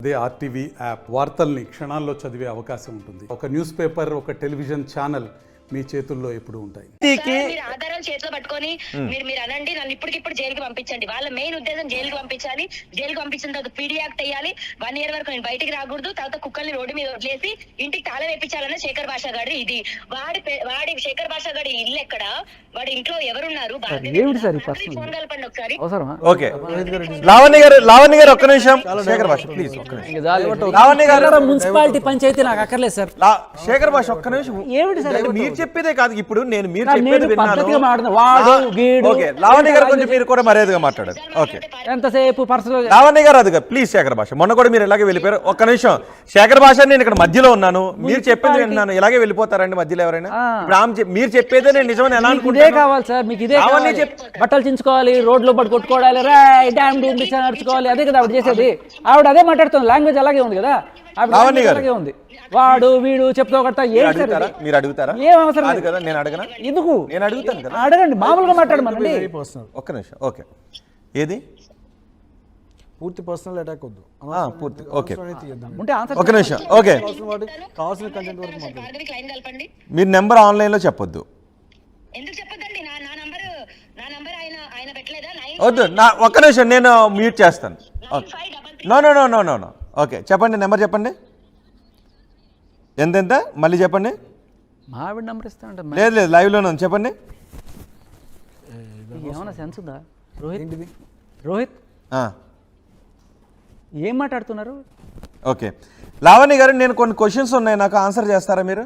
అదే RTV app వార్తల్ని క్షణాల్లో చదివే అవకాశం ఉంటుంది. ఒక న్యూస్ పేపర్, ఒక టెలివిజన్ ఛానల్ మీ చేతుల్లో ఎప్పుడు ఉంటాయి. ఆధారాలు చేతిలో పట్టుకొని మీరు అనండి, నన్ను ఇప్పటికిప్పుడు జైలుకి పంపించండి. వాళ్ళ మెయిన్ ఉద్దేశం జైలుకి పంపించాలి. జైలుకి పంపించిన తర్వాత పీడీ యాక్ట్ వేయాలి. 1 year వరకు నేను బయటికి రాకూడదు. తర్వాత కుక్కల్ని రోడ్డు మీద వదిలేసి ఇంటికి తాళం వేయించాలన్న శేఖర్ భాషా గారి ఇది. వాడి శేఖర్ భాషా గారి ఇల్లు ఎక్కడ, వాడి ఇంట్లో ఎవరున్నారు, ఫోన్ కలపండి ఒకసారి. ఓకే లావణ్య గారు ఒక్క నిమిషం. శేఖర్ భాష ప్లీజ్ ఒక్క నిమిషం. లావణ్య గారు మున్సిపాలిటీ పంచాయతీ నాకు అక్కర్లేదు సార్. శేఖర్ భాష ఒక్క నిమిషం. ఏమిటి సార్ మీరు చెప్పేదే కాదు, ఇప్పుడు నేను మీరు చెప్పేది విన్నాను. ఓకే లావణ్య గారు కొంచెం మీరు కూడా మర్యాదగా మాట్లాడారు. ఓకే ఎంతసేపు పర్సనల్ లావణ్య గారు అది ప్లీజ్. శేఖర్ భాష మొన్న కూడా మీరు ఇలాగే వెళ్ళిపోయారు. ఒక్క నిమిషం శేఖర్ భాష, నేను ఇక్కడ మధ్యలో ఉన్నాను, మీరు చెప్పేది విన్నాను. ఇలాగే వెళ్ళిపోతారండి మధ్యలో ఎవరైనా? మీరు చెప్పేదే నేను నిజమని ఎలా ఇదే కావాలి సార్ మీకు? ఇదే బట్టలు చించుకోవాలి, రోడ్లు పట్టు కొట్టుకోవాలి, డ్యామ్ నడుచుకోవాలి, అదే కదా ఆవిడ చేసేది. ఆవిడ అదే మాట్లాడుతుంది, లాంగ్వేజ్ అలాగే ఉంది కదా. అలాగే ఉంది. వాడు వీడు చెప్తా కట్టా మీరు అడుగుతారా? ఏం అవసరం లేదు కదా. నేను అడగనా? ఎందుకు? నేను అడుగుతాను కదా. అడగండి, మామూలుగా మాట్లాడమనండి. ఒక్క నిమిషం. ఓకే ఏది పూర్తి పర్సనల్ అటాక్ వద్దు. పూర్తి ఓకే ఒక నిమిషం. ఓకే కావాల్సిన కంటెంట్ వరకు మీరు నెంబర్ ఆన్లైన్ లో చెప్పొద్దు. వద్దు ఒక్క నిమిషం, నేను మ్యూట్ చేస్తాను. నో. ఓకే చెప్పండి, నెంబర్ చెప్పండి. ఎంత మళ్ళీ చెప్పండి. మావిడ నెంబర్ ఇస్తానంట. లేదు లైవ్లోనే ఉంది, చెప్పండి. ఏమన్నా సెన్స్ ఉందా? రోహిత్ ఏం మాట్లాడుతున్నారు? ఓకే లావణ్య గారు, నేను కొన్ని క్వశ్చన్స్ ఉన్నాయి, నాకు ఆన్సర్ చేస్తారా మీరు?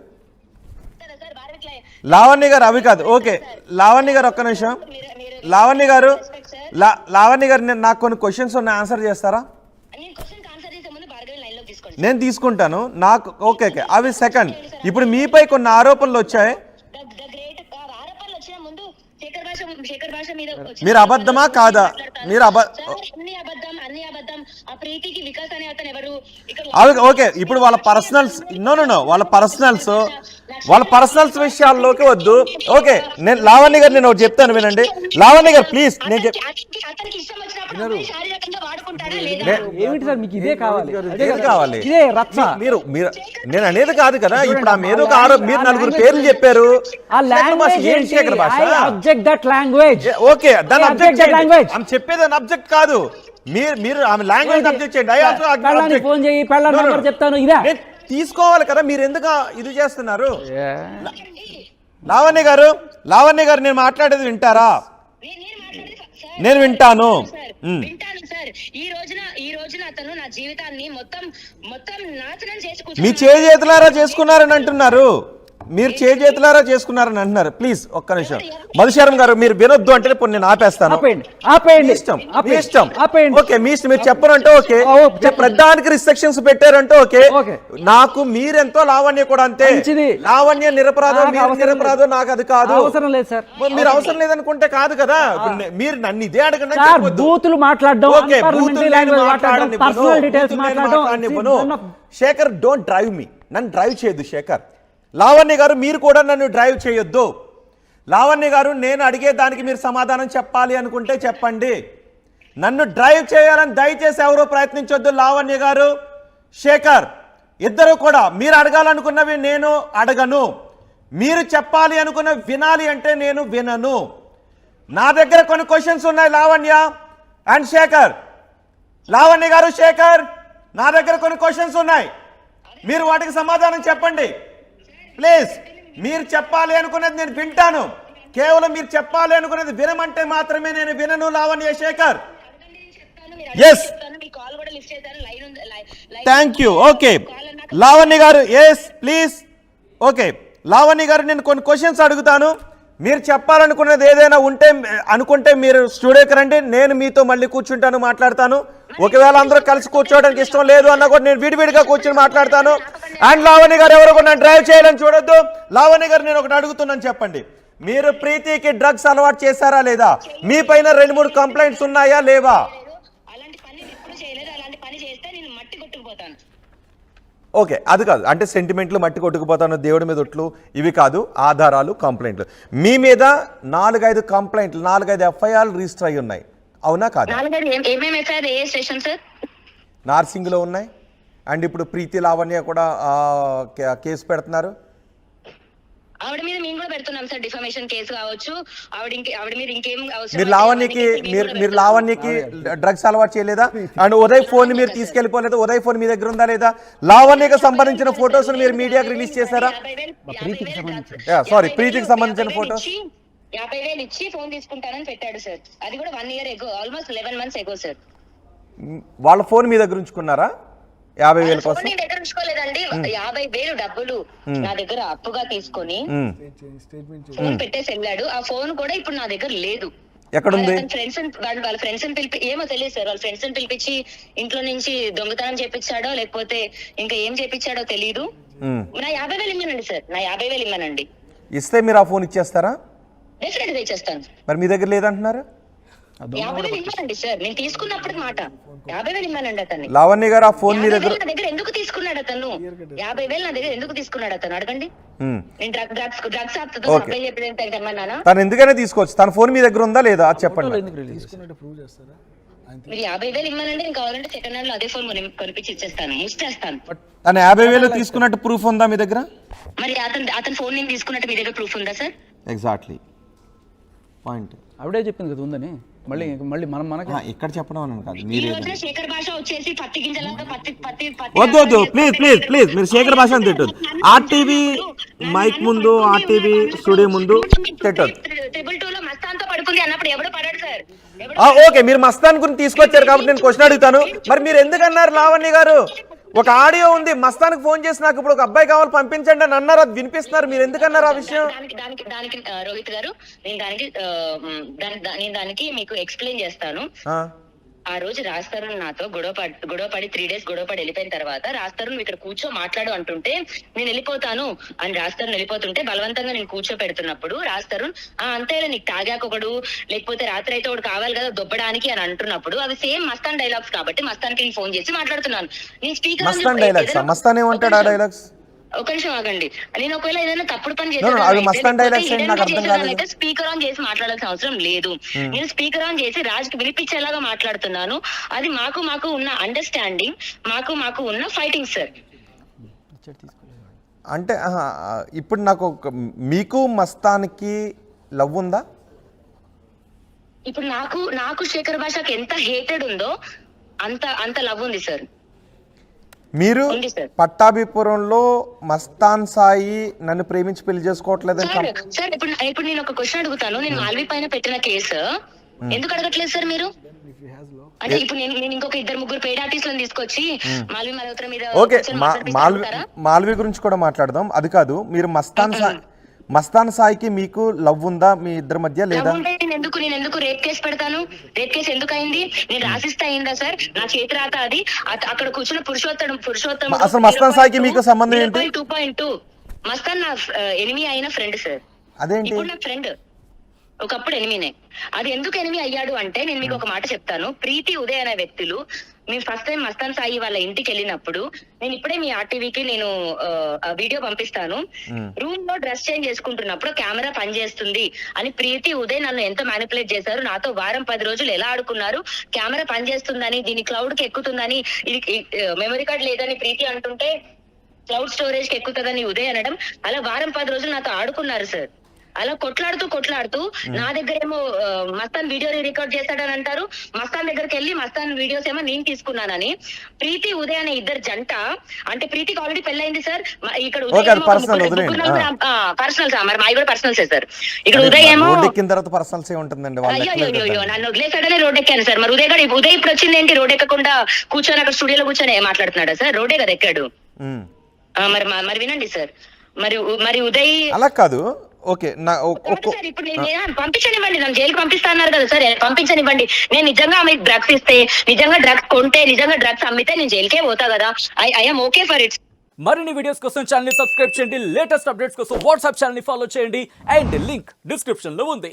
లావణ్య గారు అవి కాదు. ఓకే లావణ్య గారు ఒక్క నిమిషం. లావణ్య గారు నేను నాకు కొన్ని క్వశ్చన్స్ ఉన్నాయి, ఆన్సర్ చేస్తారా? నేను తీసుకుంటాను. నాకు ఓకే అవి సెకండ్. ఇప్పుడు మీపై కొన్ని ఆరోపణలు వచ్చాయి, మీరు అబద్ధమా కాదా? మీరు ఓకే ఇప్పుడు వాళ్ళ పర్సనల్స్ వాళ్ళ పర్సనల్స్ విషయాల్లోకి వద్దు. ఓకే నేను లావణ్య గారు నేను ఒకటి చెప్తాను వినండి. లావణ్య గారు ప్లీజ్. నేను ఏమిటి సార్ మీకు ఇదే కావాలి? మీరు నేను అనేది కాదు కదా. ఇప్పుడు ఆమె ఏదో ఒక మీరు 4 పేర్లు చెప్పారు. ఓకే దాని ఆమె చెప్పేదాన్ని అబ్జెక్ట్ కాదు. మీరు ఆమె లాంగ్వేజ్ అబ్జెక్ట్ చేయండి. చెప్తాను తీసుకోవాలి కదా. మీరు ఎందుకు ఇది చేస్తున్నారు? లావణ్య గారు నేను మాట్లాడేది వింటారా? నేను వింటాను. ఈ రోజున అతను నా జీవితాన్ని మొత్తం నాశనం చేసుకుంటారు. మీ చేతులారా చేసుకున్నారని అంటున్నారు. మీరు చేతులారా చేసుకున్నారని అంటున్నారు. ప్లీజ్ ఒక్క నిమిషం. మధుశరం గారు మీరు వినొద్దు అంటే నేను ఆపేస్తాను. ఇష్టం. ఓకే మీ ఇష్టం. మీరు చెప్పనంటే ఓకే, ప్రధానికి రిస్ట్రిక్షన్స్ పెట్టారంటే ఓకే. నాకు మీరెంతో లావణ్య కూడా అంతే. లావణ్య నిరపరాధం, నిరపరాధం నాకు అది కాదు. అవసరం లేదు సార్. మీరు అవసరం లేదనుకుంటే కాదు కదా. మీరు నన్ను ఇదే అడగండి. శేఖర్ డోంట్ డ్రైవ్ మీ. నన్ను డ్రైవ్ చేయొద్దు శేఖర్. లావణ్య గారు మీరు కూడా నన్ను డ్రైవ్ చేయొద్దు. లావణ్య గారు నేను అడిగే దానికి మీరు సమాధానం చెప్పాలి అనుకుంటే చెప్పండి. నన్ను డ్రైవ్ చేయాలని దయచేసి ఎవరో ప్రయత్నించొద్దు. లావణ్య గారు శేఖర్ ఇద్దరు కూడా మీరు అడగాలనుకున్నవి నేను అడగను. మీరు చెప్పాలి అనుకున్నవి వినాలి అంటే నేను వినను. నా దగ్గర కొన్ని క్వశ్చన్స్ ఉన్నాయి లావణ్య అండ్ శేఖర్. లావణ్య గారు శేఖర్ నా దగ్గర కొన్ని క్వశ్చన్స్ ఉన్నాయి, మీరు వాటికి సమాధానం చెప్పండి ప్లీజ్. మీరు చెప్పాలి అనుకున్నది నేను వింటాను. కేవలం మీరు చెప్పాలి అనుకున్నది వినమంటే మాత్రమే నేను వినను. Lavanya Shekhar yes thank you. Okay Lavanya గారు ఎస్ ప్లీజ్. ఓకే లావణ్య గారు నేను కొన్ని క్వశ్చన్స్ అడుగుతాను, మీరు చెప్పాలనుకున్నది ఏదైనా ఉంటే అనుకుంటే మీరు స్టూడియోకి రండి, నేను మీతో మళ్ళీ కూర్చుంటాను, మాట్లాడతాను. ఒకవేళ అందరూ కలిసి కూర్చోవడానికి ఇష్టం లేదు అన్నా కూడా నేను విడివిడిగా కూర్చొని మాట్లాడతాను. అండ్ లావణ్య గారు ఎవరు కూడా డ్రైవ్ చేయాలని చూడొద్దు. లావణ్య గారు నేను ఒకటి అడుగుతున్నాను, చెప్పండి. మీరు ప్రీతికి డ్రగ్స్ అలవాటు చేశారా లేదా? మీ పైన 2-3 కంప్లైంట్స్ ఉన్నాయా లేవా? ఓకే అది కాదు అంటే సెంటిమెంట్లు, మట్టి కొట్టుకుపోతాను, దేవుడి మీద ఒట్లు, ఇవి కాదు. ఆధారాలు, కంప్లైంట్లు. మీ మీద 4-5 కంప్లైంట్లు, 4-5 ఎఫ్ఐఆర్లు రిజిస్టర్ అయి ఉన్నాయి, అవునా కాదు? నార్సింగ్ లో ఉన్నాయి, అండ్ ఇప్పుడు ప్రీతి లావణ్య కూడా కేసు పెడుతున్నారు. ఆవిడ మీద మేము కూడా పెడుతున్నాం సార్, డిఫమేషన్ కేసు కావచ్చు. ఆవిడ మీద ఇంకేం అవసరం మీరు లావణ్యకి డ్రగ్స్ అలవాటు చేయలేదా? అండ్ ఉదయ్ ఫోన్ మీరు తీసుకెళ్లిపోలేదా? ఉదయ్ ఫోన్ మీ దగ్గర ఉందా లేదా? లావణ్యకి సంబంధించిన ఫొటోస్ మీరు మీడియాకి రిలీజ్ చేశారా? ప్రీతికి సంబంధించిన ఫొటోస్ 50,000 ఇచ్చి ఫోన్ తీసుకుంటానని పెట్టాడు సార్. అది కూడా 1 year ఎగో, ఆల్మోస్ట్ 11 months ఎగో సార్. వాళ్ళ ఫోన్ మీ దగ్గర ఉంచుకున్నారా 50,000 కోసం? నేను దగ్గర ఉంచుకోలేదండి. 50,000 డబ్బులు నా దగ్గర అప్పుగా తీసుకొని ఫోన్ పెట్టేసి వెళ్ళాడు. ఆ ఫోన్ కూడా ఇప్పుడు నా దగ్గర లేదు. ఎక్కడుంది? వాళ్ళ ఫ్రెండ్స్ పిలిపి ఏమో తెలియదు సార్. వాళ్ళ ఫ్రెండ్స్ పిలిపించి ఇంట్లో నుంచి దొంగతనం చేపించాడో లేకపోతే ఇంకా ఏం చేపించాడో తెలీదు. నా 50,000 ఇమ్మనండి సార్, నా 50,000 ఇమ్మనండి. ఇస్తే మీరు ఆ ఫోన్ ఇచ్చేస్తారా? డెఫినెట్ గా ఇచ్చేస్తాను. మరి మీ దగ్గర లేదంటున్నారు? 50,000 ఇమ్మనండి సార్, నేను తీసుకున్నప్పుడు మాట 50,000 ఇమ్మనండి అతన్ని. లావణ్య గారు ఆ ఫోన్ మీ దగ్గర నా దగ్గర ఎందుకు తీసుకున్నాడు అతను? 50,000 నా దగ్గర ఎందుకు తీసుకున్నాడు అతను అడగండి. నేను డ్రగ్స్ అప్లై చెప్పేది తను ఎందుకైనా తీసుకోవచ్చు. తన ఫోన్ మీ దగ్గర ఉందా లేదా అది చెప్పండి. మీరు 50,000 ఇమ్మనండి, నేను కావాలంటే సెకండ్ హ్యాండ్ లో అదే ఫోన్ కొనిపించి ఇచ్చేస్తాను, ఇచ్చేస్తాను. తను 50,000 తీసుకున్నట్టు ప్రూఫ్ ఉందా మీ దగ్గర? మరి అతని ఫోన్ నేను తీసుకున్నట్టు మీ దగ్గర ప్రూఫ్ ఉందా సార్? Exactly point. ఆవిడే చెప్పింది కదా ఉందని. మళ్ళీ మనకి ఇక్కడ చెప్పడం అని కాదు. ఈ రోజున శేఖర్ భాష వచ్చేసి పత్తి గింజలతో పత్తి వద్దు ప్లీజ్ మీరు శేఖర్ భాష అని తిట్టొద్దు. ఆర్టీవీ మైక్ ముందు, ఆర్టీవీ స్టూడియో ముందు తిట్టొద్దు. 222 లో మస్తాన్తో పడుకుంది అన్నప్పుడు ఎవడు పడాడు సార్? ఓకే, మీరు మస్తాన్ గురించి తీసుకొచ్చారు కాబట్టి నేను క్వశ్చన్ అడుగుతాను. మరి మీరు ఎందుకు అన్నారు లావణ్య గారు? ఒక ఆడియో ఉంది, మస్తాన్కి ఫోన్ చేసి నాకు ఇప్పుడు ఒక అబ్బాయి కావాలి పంపించండి అని అన్నారు, అది వినిపిస్తున్నారు. మీరు ఎందుకు అన్నారు ఆ విషయం? దానికి రోహిత్ గారు, నేను దానికి మీకు ఎక్స్ప్లెయిన్ చేస్తాను. ఆ రోజు రాస్తారు నాతో గొడవపడి 3 days గొడవపడి వెళ్ళిపోయిన తర్వాత రాస్తారు నువ్వు ఇక్కడ కూర్చో మాట్లాడు అంటుంటే నేను వెళ్ళిపోతాను అని రాస్తారు వెళ్ళిపోతుంటే బలవంతంగా నేను కూర్చో పెడుతున్నప్పుడు రాస్తారు అంతే నీకు తాగాకొకడు లేకపోతే రాత్రి అయితే ఒకడు కావాలి కదా దొబ్బడానికి అని అంటున్నప్పుడు అవి సేమ్ మస్తాన్ డైలాగ్స్ కాబట్టి మస్తాన్కి నేను ఫోన్ చేసి మాట్లాడుతున్నాను. నేను స్పీకర్ ఒక నిమిషం ఆగండి. నేను ఒకవేళ ఏదైనా తప్పుడు పని చేస్తే స్పీకర్ ఆన్ చేసి మాట్లాడాల్సిన అవసరం లేదు. నేను స్పీకర్ ఆన్ చేసి రాజుకి వినిపించేలాగా మాట్లాడుతున్నాను. అది మాకు ఉన్న అండర్స్టాండింగ్, మాకు ఉన్న ఫైటింగ్ సార్. అంటే ఇప్పుడు నాకు మీకు మస్తాన్కి లవ్ ఉందా? ఇప్పుడు నాకు శేఖర్ భాషకి ఎంత హేటెడ్ ఉందో అంత లవ్ ఉంది సార్. మీరు పట్టాభిపురంలో మస్తాన్ సాయి నన్ను ప్రేమించి పెళ్లి చేసుకోవట్లేదు సార్. ఇప్పుడు నేను ఒక క్వశ్చన్ అడుగుతాను. నేను మాల్వి పైన పెట్టిన కేసు ఎందుకు అడగట్లేదు సార్ మీరు? అంటే ఇప్పుడు నేను ఇంకొక 2-3 పెయిడ్ ఆర్టిస్టులను తీసుకొచ్చి మాల్వి మల్హోత్రా మీద ఓకే మాల్వి గురించి కూడా మాట్లాడదాం. అది కాదు, మీరు మస్తాన్ సాయికి మీకు లవ్ ఉందా మీ ఇద్దరి మధ్య లేదా? నేను ఎందుకు రేప్ కేసు పెడతాను? రేప్ కేసు ఎందుకు అయింది? నేను రాసిస్తే అయిందా సార్? నా చేతి రాత అది. అక్కడ కూర్చున్న పురుషోత్తం అసలు మస్తాన్ సాయికి మీకు సంబంధం ఏంటి? 2.2 మస్తాన్ నా ఎనిమి అయిన ఫ్రెండ్ సార్. అదేంటి? ఇప్పుడు నా ఫ్రెండ్ ఒకప్పుడు ఎనిమినే. అది ఎందుకు ఎనిమి అయ్యాడు అంటే నేను మీకు ఒక మాట చెప్తాను. ప్రీతి ఉదయ్ అనే వ్యక్తులు మేము ఫస్ట్ టైం మస్తాన్ సాయి వాళ్ళ ఇంటికి వెళ్ళినప్పుడు నేను ఇప్పుడే మీ ఆర్టీవీకి నేను వీడియో పంపిస్తాను. రూమ్ లో డ్రెస్ చేంజ్ చేసుకుంటున్నప్పుడు కెమెరా పనిచేస్తుంది అని ప్రీతి ఉదయ్ నన్ను ఎంత మ్యానిపులేట్ చేశారు. నాతో వారం 10 రోజులు ఎలా ఆడుకున్నారు. కెమెరా పనిచేస్తుందని, దీని క్లౌడ్ కి ఎక్కుతుందని, ఇది మెమరీ కార్డ్ లేదని ప్రీతి అంటుంటే క్లౌడ్ స్టోరేజ్ కి ఎక్కుతుందని ఉదయ్ అనడం, అలా వారం 10 రోజులు నాతో ఆడుకున్నారు సార్. అలా కొట్లాడుతూ నా దగ్గర ఏమో మస్తాన్ వీడియో రికార్డ్ చేస్తాడని అంటారు. మస్తాన్ దగ్గరికి వెళ్ళి మస్తాన్ వీడియోస్ ఏమో నేను తీసుకున్నానని. ప్రీతి ఉదయ్ అనే ఇద్దరు జంట, అంటే ప్రీతికి ఆల్రెడీ పెళ్ళైంది సార్. ఇక్కడ పర్సనల్స్ మరి మావి కూడా పర్సనల్సే సార్. ఇక్కడ ఉదయ్ ఏమో అయ్యో నన్ను వదిలేసాడనే రోడ్ ఎక్కాను సార్. మరి ఉదయ్ ఇప్పుడు వచ్చింది ఏంటి? రోడ్ ఎక్కకుండా కూర్చొని అక్కడ స్టూడియోలో కూర్చొని మాట్లాడుతున్నాడా సార్? రోడే కదా ఎక్కాడు. మరి వినండి సార్, మరి ఉదయ్ అలా కాదు. ఓకే ఇప్పుడు పంపించనివ్వండి, నన్ను జైలుకి పంపిస్తా అన్నారు కదా సార్, పంపించనివ్వండి. నేను నిజంగా ఆమె డ్రగ్స్ ఇస్తే, నిజంగా డ్రగ్స్ కొంటే, నిజంగా డ్రగ్స్ అమ్మితే నేను జైలుకే పోతా కదా. I am okay for it. మరిన్ని వీడియోస్ కోసం ఛానల్ ని సబ్స్క్రైబ్ చేయండి. లేటెస్ట్ అప్డేట్స్ కోసం వాట్సాప్ ఛానల్ ని ఫాలో చేయండి. అండ్ లింక్ డిస్క్రిప్షన్ లో ఉంది.